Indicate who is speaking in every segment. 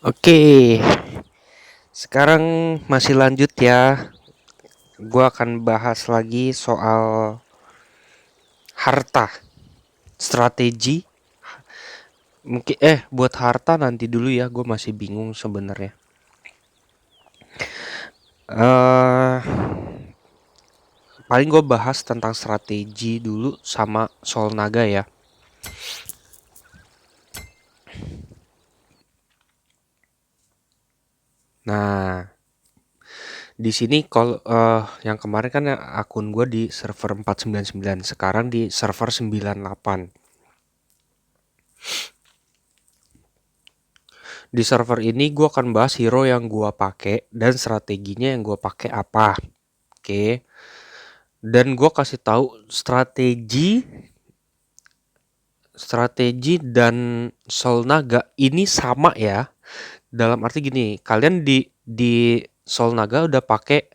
Speaker 1: Oke, sekarang masih lanjut ya. Gua akan bahas lagi soal harta, strategi. Mungkin buat harta nanti dulu ya. Gue masih bingung sebenarnya. eh Paling gue bahas tentang strategi dulu sama soal naga ya. Nah, di sini kalau yang kemarin kan akun gue di server 499, sekarang di server 98. Di server ini gue akan bahas hero yang gue pakai dan strateginya yang gue pakai apa. Oke. Dan gue kasih tahu strategi dan Soul Naga ini sama ya. Dalam arti gini, kalian di Soul Naga udah pakai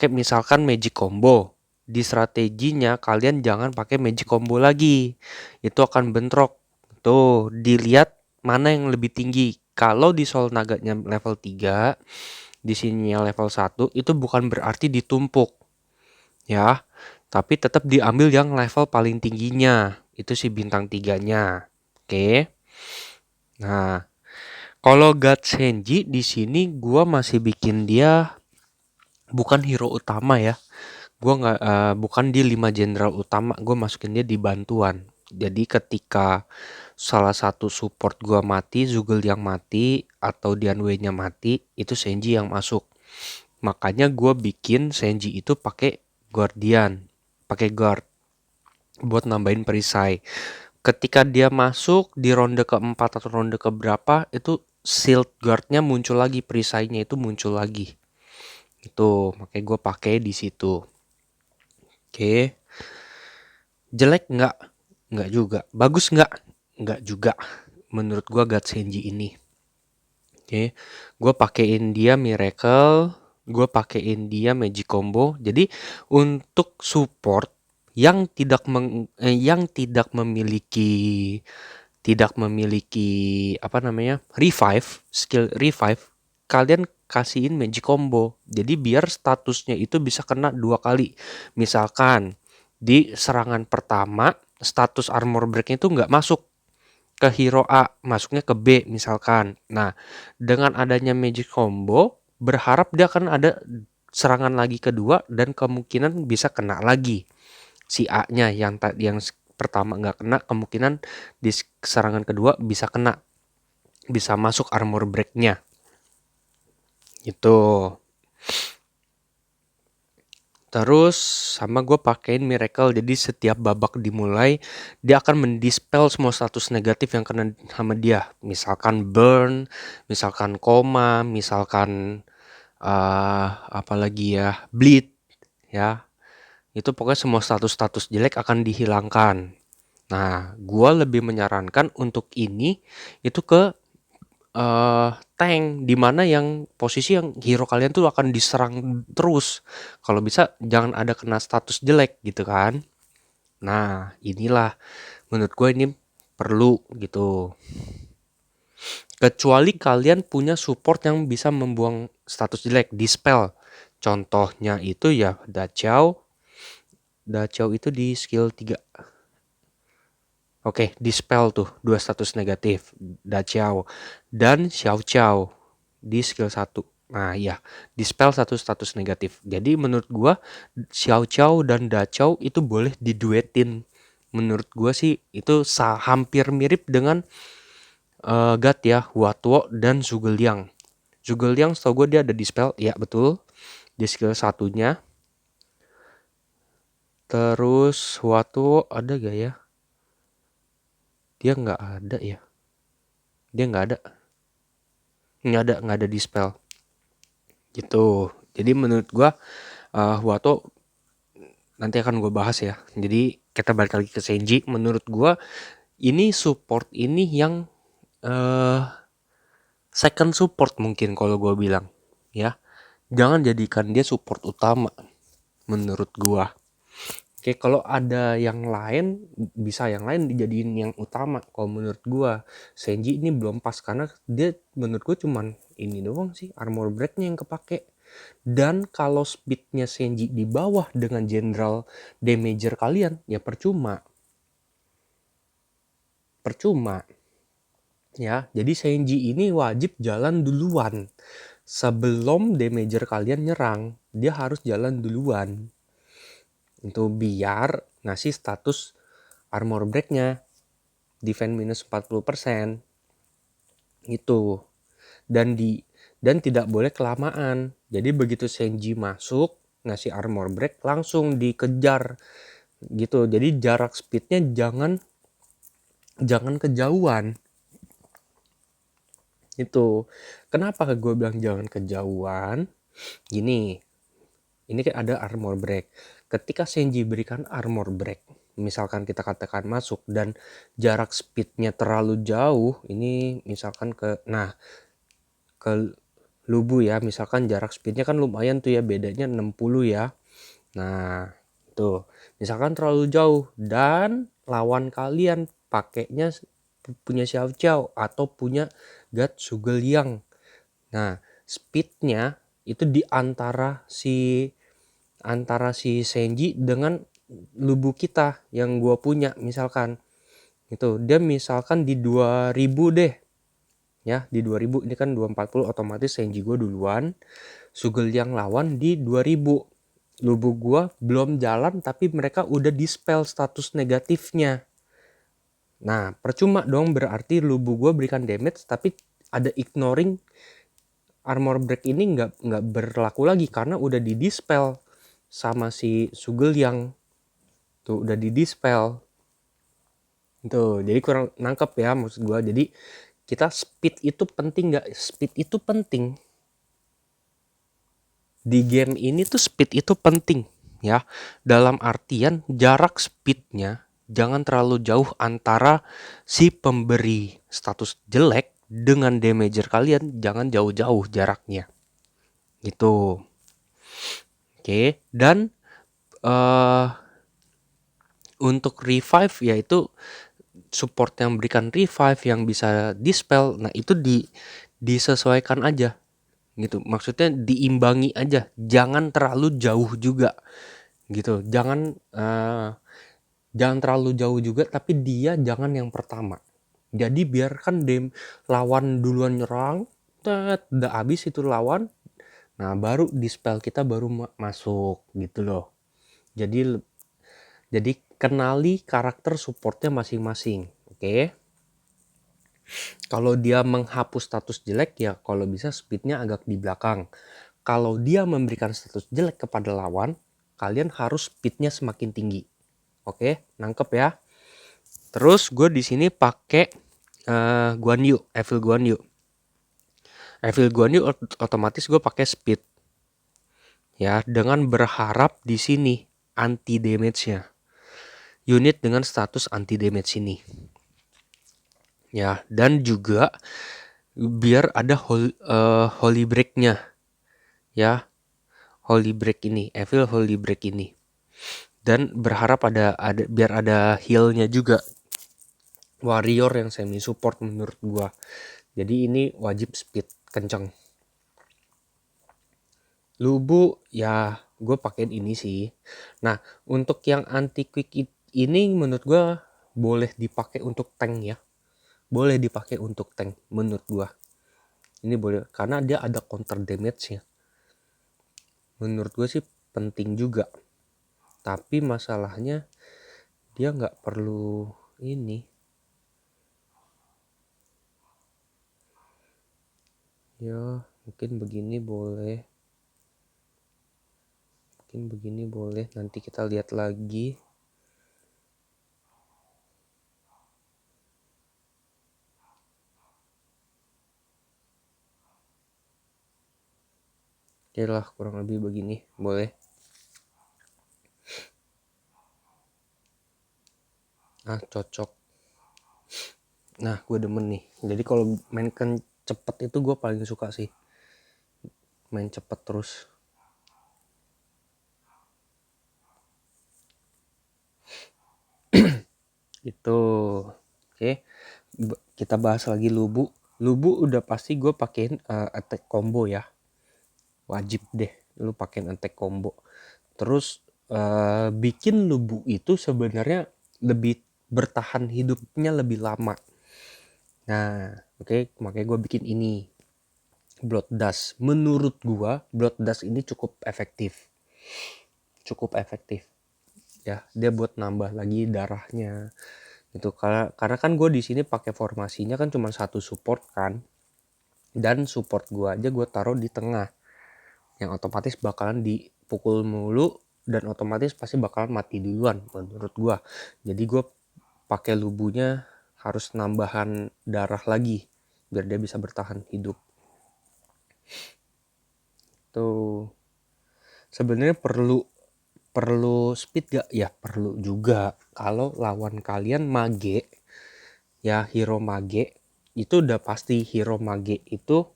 Speaker 1: misalkan magic combo. Di strateginya kalian jangan pakai magic combo lagi. Itu akan bentrok. Tuh, dilihat mana yang lebih tinggi. Kalau di Soul Naganya level 3, di sininya level 1, itu bukan berarti ditumpuk ya, tapi tetap diambil yang level paling tingginya. Itu si bintang 3-nya. Oke. Nah, kalau God Senji di sini gua masih bikin dia bukan hero utama ya. Gua nggak bukan di 5 jenderal utama, gua masukin dia di bantuan. Jadi ketika salah satu support gua mati, Zugel yang mati atau Dianwei-nya mati, itu Senji yang masuk. Makanya gua bikin Senji itu pakai Guardian, pakai guard buat nambahin perisai. Ketika dia masuk di ronde keempat atau ronde keberapa, itu shield guardnya muncul lagi, perisainya itu muncul lagi. Itu makanya gue pakai di situ. Oke, jelek nggak? Nggak juga. Bagus nggak? Nggak juga. Menurut gue Gatsenji ini. Oke, gue pakein dia Miracle, gue pakein dia Magic Combo. Jadi untuk support yang tidak memiliki apa namanya, skill revive, kalian kasihin magic combo. Jadi biar statusnya itu bisa kena 2 kali. Misalkan di serangan pertama status armor breaknya itu nggak masuk ke hero A, masuknya ke B misalkan. Nah, dengan adanya magic combo, berharap dia akan ada serangan lagi kedua dan kemungkinan bisa kena lagi si A-nya yang pertama nggak kena, kemungkinan di serangan kedua bisa kena, bisa masuk armor break-nya. Itu. Terus sama gue pakein Miracle, jadi setiap babak dimulai dia akan mendispel semua status negatif yang kena sama dia. Misalkan burn, misalkan koma, misalkan apalagi ya, bleed ya. Itu pokoknya semua status-status jelek akan dihilangkan. Nah, gue lebih menyarankan untuk ini itu ke tank, di mana yang posisi yang hero kalian tuh akan diserang terus. Kalau bisa jangan ada kena status jelek gitu kan. Nah, inilah menurut gue ini perlu gitu. Kecuali kalian punya support yang bisa membuang status jelek, dispel. Contohnya itu ya Dachau. Dachau itu di skill 3. Oke, dispel tuh 2 status negatif, Dachau dan Xiao Chao di skill 1. Nah, ya, dispel satu status negatif. Jadi menurut gua Xiao Chao dan Dachau itu boleh diduetin. Menurut gua sih itu hampir mirip dengan God ya, Huatuo dan Zhuge Liang setahu gue dia ada dispel, ya betul, di skill satunya. Terus Huatuo ada gak ya? Dia nggak ada ya. Dia nggak ada dispel gitu. Jadi menurut gua Huato nanti akan gue bahas ya. Jadi kita balik lagi ke Senji. Menurut gua ini support ini yang uh, second support mungkin kalau gue bilang ya. Jangan jadikan dia support utama menurut gua Oke, kalau ada yang lain, bisa yang lain dijadiin yang utama. Kalau menurut gua, Senji ini belum pas karena dia menurut gua cuman ini doang sih, armor breaknya yang kepake. Dan kalau speednya Senji di bawah dengan general damager kalian, ya percuma. Percuma. Ya, jadi Senji ini wajib jalan duluan. Sebelum damager kalian nyerang, dia harus jalan duluan. Itu biar ngasih status armor breaknya. Defense minus 40% gitu. Dan tidak boleh kelamaan. Jadi begitu Senji masuk ngasih armor break langsung dikejar gitu. Jadi jarak speednya jangan kejauhan. Itu kenapa gue bilang jangan kejauhan? Gini, ini kan ada armor break. Ketika Senji berikan armor break, misalkan kita katakan masuk dan jarak speednya terlalu jauh, ini misalkan ke Lubu ya, misalkan jarak speednya kan lumayan tuh ya, bedanya 60 ya. Nah, tuh misalkan terlalu jauh dan lawan kalian pakainya punya Xiao Xiao atau punya God Sugeliang. Nah, speednya itu di antara si Senji dengan Lubu kita yang gua punya misalkan. Itu dia misalkan di 2000 deh. Ya, di 2000 ini kan 240 otomatis Senji gua duluan. Sugeliang lawan di 2000. Lubu gua belum jalan tapi mereka udah dispel status negatifnya. Nah, percuma dong berarti Lubu gua berikan damage tapi ada ignoring armor break ini nggak berlaku lagi karena udah di dispel sama si Sugeliang. Tuh udah di dispel. Tuh, jadi kurang nangkep ya maksud gua. Jadi kita speed itu penting nggak? Speed itu penting. Di game ini tuh speed itu penting ya. Dalam artian jarak speednya jangan terlalu jauh antara si pemberi status jelek dengan damager kalian, jangan jauh-jauh jaraknya. Gitu. Oke, dan untuk revive yaitu support yang berikan revive yang bisa dispel. Nah, itu disesuaikan aja. Gitu. Maksudnya diimbangi aja, jangan terlalu jauh juga. Gitu. Jangan terlalu jauh juga tapi dia jangan yang pertama. Jadi biarkan lawan duluan nyerang, udah habis itu lawan. Nah, baru dispel kita baru masuk gitu loh. Jadi kenali karakter supportnya masing-masing. Oke. Kalau dia menghapus status jelek ya kalau bisa speednya agak di belakang. Kalau dia memberikan status jelek kepada lawan, kalian harus speednya semakin tinggi. Oke, nangkep ya. Terus gue di sini pakai Guan Yu, Evil Guan Yu. Evil Guan Yu otomatis gue pakai speed. Ya, dengan berharap di sini anti damage-nya. Unit dengan status anti damage ini. Ya, dan juga biar ada holy break-nya. Ya, holy break ini, Evil holy break ini. Dan berharap biar ada heal-nya juga. Warrior yang semi support menurut gua. Jadi ini wajib speed kenceng. Lubu ya gue pakein ini sih. Nah, untuk yang anti quick ini menurut gue boleh dipakai untuk tank ya. Boleh dipakai untuk tank menurut gue. Ini boleh karena dia ada counter damage-nya. Menurut gue sih penting juga. Tapi masalahnya dia nggak perlu ini. Ya, mungkin begini boleh. Mungkin begini boleh. Nanti kita lihat lagi. Oke lah, kurang lebih begini. Boleh. Ah, cocok. Nah, gue demen nih. Jadi kalau mainkan cepet itu gue paling suka sih. Main cepet terus. Itu. Oke. Kita bahas lagi Lubu. Lubu udah pasti gue pakein attack combo ya. Wajib deh lu pakein attack combo. Terus bikin Lubu itu sebenarnya lebih bertahan hidupnya lebih lama. Nah, oke, makanya gue bikin ini. Blood Dust. Menurut gue, Blood Dust ini cukup efektif. Ya, dia buat nambah lagi darahnya. Itu karena kan gue di sini pakai formasinya kan cuma satu support kan. Dan support gue aja gue taruh di tengah. Yang otomatis bakalan dipukul mulu dan otomatis pasti bakalan mati duluan menurut gue. Jadi gue pakai lubunya harus nambahan darah lagi biar dia bisa bertahan hidup. Tuh. Sebenarnya perlu speed gak? Ya perlu juga. Kalau lawan kalian mage, ya hero mage, itu udah pasti hero mage itu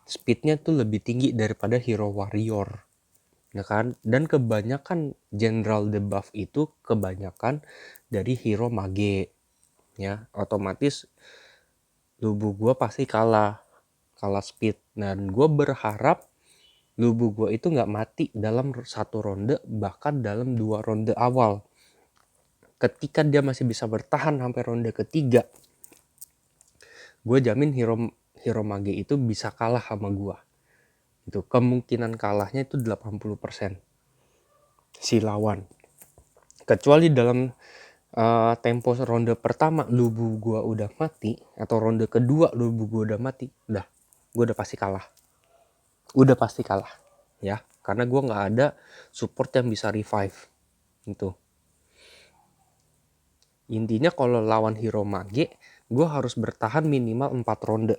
Speaker 1: speednya tuh lebih tinggi daripada hero warrior. Ya kan? Dan kebanyakan general debuff itu kebanyakan dari hero mage. Ya, otomatis lubu gua pasti kalah speed. Dan gue berharap lubu gue itu nggak mati dalam satu ronde, bahkan dalam 2 ronde awal. Ketika dia masih bisa bertahan sampai ronde ketiga, gue jamin hero mage itu bisa kalah sama gue. Itu kemungkinan kalahnya itu 80% si lawan. Kecuali dalam tempo ronde pertama lubu gue udah mati, atau ronde kedua lubu gue udah mati, gue udah pasti kalah. Ya, karena gue nggak ada support yang bisa revive. Itu intinya kalau lawan hero mage, gue harus bertahan minimal 4 ronde.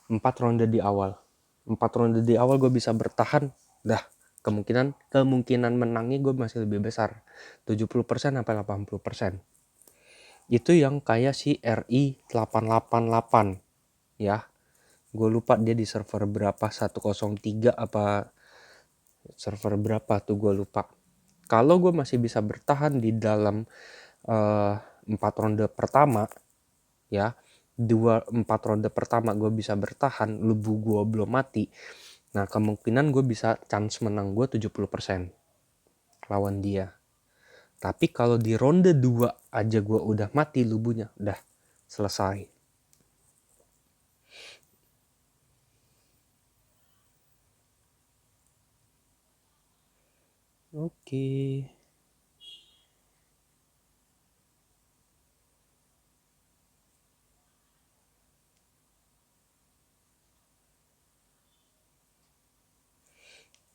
Speaker 1: 4 ronde di awal. 4 ronde di awal gue bisa bertahan, kemungkinan menangnya gue masih lebih besar. 70% sampai 80%. Itu yang kayak si RI 888 ya. Gue lupa dia di server berapa, 103 apa server berapa tuh gue lupa. Kalau gue masih bisa bertahan di dalam 4 ronde pertama ya, 4 ronde pertama gue bisa bertahan, lubu gue belum mati, nah kemungkinan gue bisa chance menang gue 70% lawan dia. Tapi kalau di ronde 2 aja gue udah mati lubunya, udah selesai. Oke.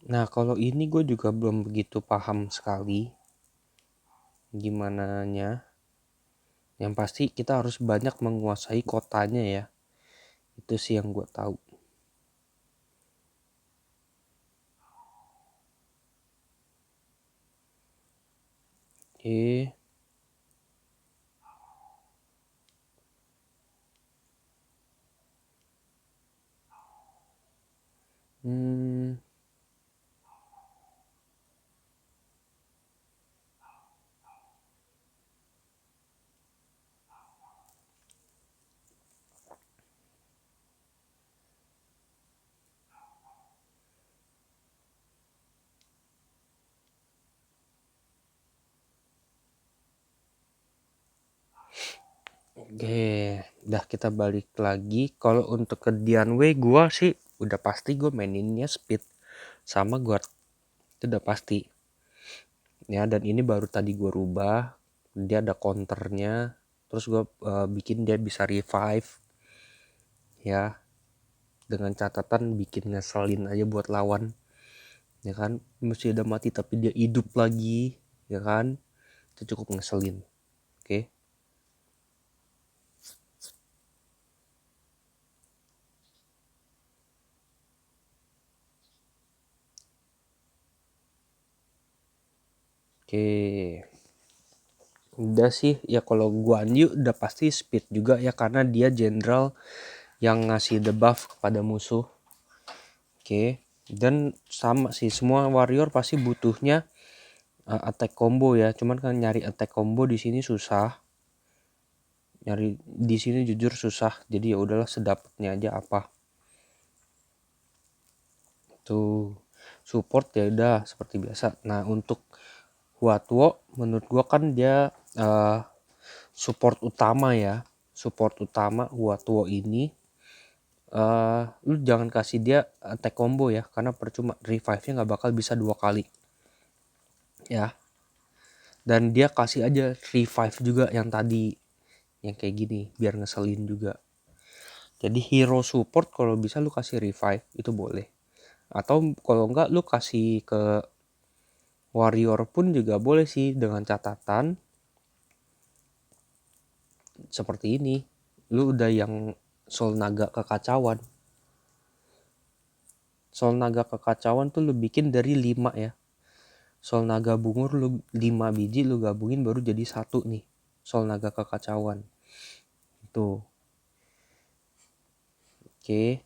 Speaker 1: Nah kalau ini gue juga belum begitu paham sekali gimananya. Yang pasti kita harus banyak menguasai kotanya ya. Itu sih yang gue tahu. Oke. Oke, udah kita balik lagi. Kalau untuk ke Dianwei gue sih udah pasti gue maininnya speed sama guard. Itu udah pasti. Ya, dan ini baru tadi gue rubah. Dia ada counternya. Terus gue bikin dia bisa revive. Ya, dengan catatan bikin ngeselin aja buat lawan. Ya kan, mesti udah mati tapi dia hidup lagi. Ya kan, itu cukup ngeselin. Oke. Oke. Udah sih ya, kalau Guan Yu udah pasti speed juga ya, karena dia general yang ngasih debuff kepada musuh. Oke. Dan sama sih, semua warrior pasti butuhnya attack combo ya. Cuman kan nyari attack combo di sini susah. Nyari di sini jujur susah. Jadi ya udahlah sedapatnya aja apa. Tuh support ya udah seperti biasa. Nah untuk Huatuo menurut gua kan dia support utama ya. Support utama Huatuo ini lu jangan kasih dia attack combo ya, karena percuma, revive-nya nggak bakal bisa 2 kali ya. Dan dia kasih aja revive juga yang tadi, yang kayak gini, biar ngeselin juga. Jadi hero support kalau bisa lu kasih revive itu boleh, atau kalau enggak lu kasih ke warrior pun juga boleh sih, dengan catatan seperti ini, lu udah yang soul naga kekacauan. Soul naga kekacauan tuh lu bikin dari 5 ya. Soul naga bungur lu 5 biji lu gabungin baru jadi 1 nih. Soul naga kekacauan. Tuh. Oke.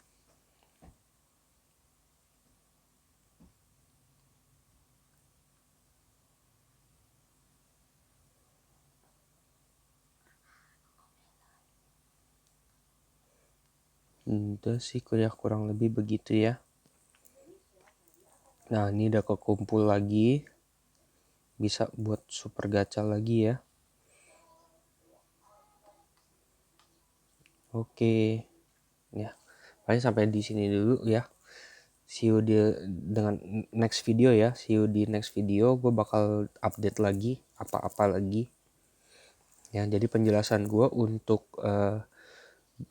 Speaker 1: Udah sih kurang lebih begitu ya. Nah ini udah kekumpul lagi. Bisa buat super gacha lagi ya. Oke. Ya. Paling sampai di sini dulu ya. See you dengan next video ya. See you di next video. Gue bakal update lagi. Apa-apa lagi. Ya jadi penjelasan gue untuk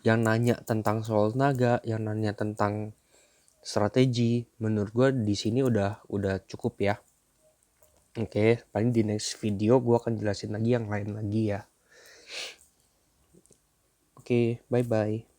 Speaker 1: yang nanya tentang soul naga, yang nanya tentang strategi, menurut gue di sini udah cukup ya. Oke, paling di next video gue akan jelasin lagi yang lain lagi ya. Oke, bye bye.